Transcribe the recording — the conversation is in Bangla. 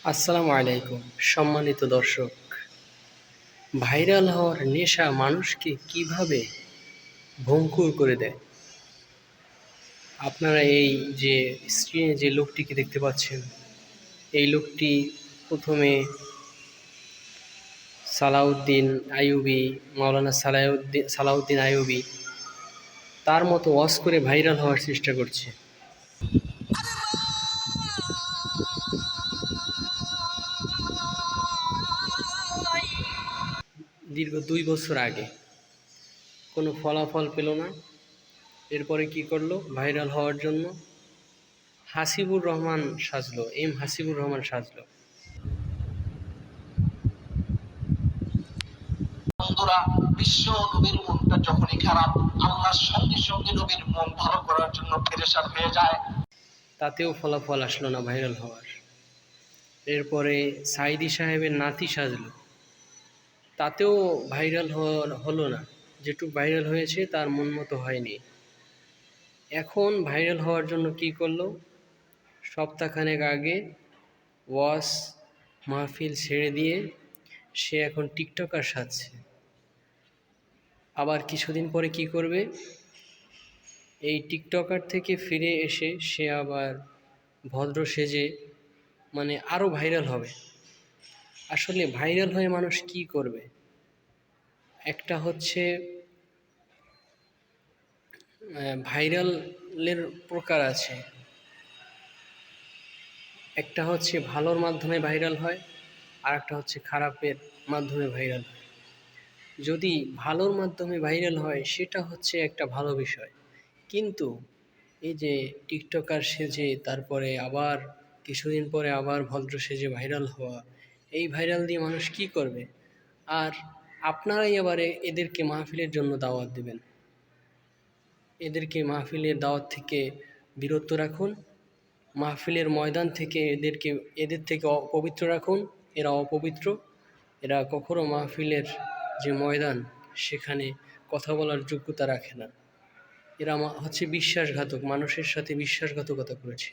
আসসালামু আলাইকুম সম্মানিত দর্শক। ভাইরাল হওয়ার নেশা মানুষকে কিভাবে ভঙ্গুর করে দেয়। আপনারা এই যে স্ক্রিনে যে লোকটিকে দেখতে পাচ্ছেন, এই লোকটি প্রথমে সালাউদ্দিন আইয়ুবী, মাওলানা সালাউদ্দিন আইয়ুবী তার মতো ওয়াজ করে ভাইরাল হওয়ার চেষ্টা করছে। দীর্ঘ 2 বছর আগে কোনো ফলাফল পেল না। এরপরে কি করলো? ভাইরাল হওয়ার জন্য হাসিবুর রহমান সাজলো, হাসিবুর রহমান সাজলো। বন্ধুরা, বিশ্ব নবীর মনটা যখনই খারাপ, আল্লাহর সঙ্গে সঙ্গে নবীর মন ভালো করার জন্য পেরেশান হয়ে যায়। তাতেও ফলাফল আসলো না ভাইরাল হওয়ার। এরপরে সাইদি সাহেবের নাতি সাজলো, তাতেও ভাইরাল হলো না। যেটুকু ভাইরাল হয়েছে তার মন মতো হয়নি। এখন ভাইরাল হওয়ার জন্য কি করলো? সপ্তাহখানেক আগে ওয়াজ মাহফিল ছেড়ে দিয়ে সে এখন টিকটকার সাজছে। আবার কিছুদিন পরে কি করবে? এই টিকটকার থেকে ফিরে এসে সে আবার ভদ্র সেজে আরও ভাইরাল হবে। আসলে ভাইরাল হয়ে মানুষ কি করবে? একটা হচ্ছে ভাইরালের প্রকার আছে। একটা হচ্ছে ভালোর মাধ্যমে ভাইরাল হয়, আর একটা হচ্ছে খারাপের মাধ্যমে ভাইরাল হয়। যদি ভালোর মাধ্যমে ভাইরাল হয় সেটা হচ্ছে একটা ভালো বিষয়, কিন্তু এই যে টিকটকার সেজে তারপরে আবার কিছুদিন পরে আবার ভদ্র সেজে ভাইরাল হওয়া, এই ভাইরাল দিয়ে মানুষ কি করবে? আর আপনারাই এবারে এদেরকে মাহফিলের জন্য দাওয়াত দেবেন। এদেরকে মাহফিলের দাওয়াত থেকে বিরত রাখুন। মাহফিলের ময়দান থেকে এদের থেকে অপবিত্র রাখুন। এরা অপবিত্র। এরা কখনো মাহফিলের যে ময়দান সেখানে কথা বলার যোগ্যতা রাখে না। এরা হচ্ছে বিশ্বাসঘাতক, মানুষের সাথে বিশ্বাসঘাতকতা করেছে।